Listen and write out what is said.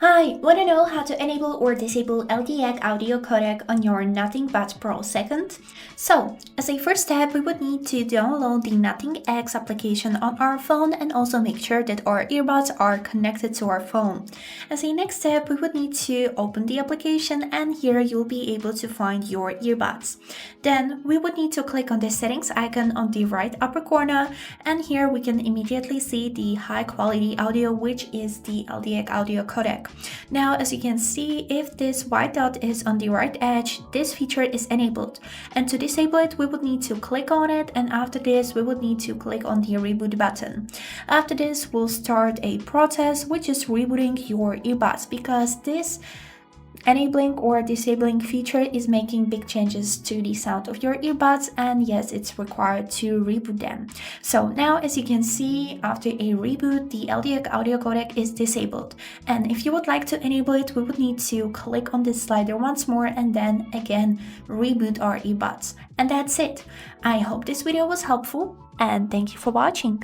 Hi, want to know how to enable or disable LDAC audio codec on your Nothing Buds Pro 2nd? So, as a first step, we would need to download the Nothing X application on our phone and also make sure that our earbuds are connected to our phone. As a next step, we would need to open the application and here you'll be able to find your earbuds. Then we would need to click on the settings icon on the right upper corner and here we can immediately see the high quality audio, which is the LDAC audio codec. Now, as you can see, if this white dot is on the right edge, this feature is enabled. And to disable it, we would need to click on it, and after this, we would need to click on the reboot button. After this, we'll start a process which is rebooting your earbuds, because this enabling or disabling feature is making big changes to the sound of your earbuds, and yes, it's required to reboot them. So now, as you can see, after a reboot, the LDAC audio codec is disabled. And if you would like to enable it, we would need to click on this slider once more and then again reboot our earbuds. And that's it. I hope this video was helpful and thank you for watching.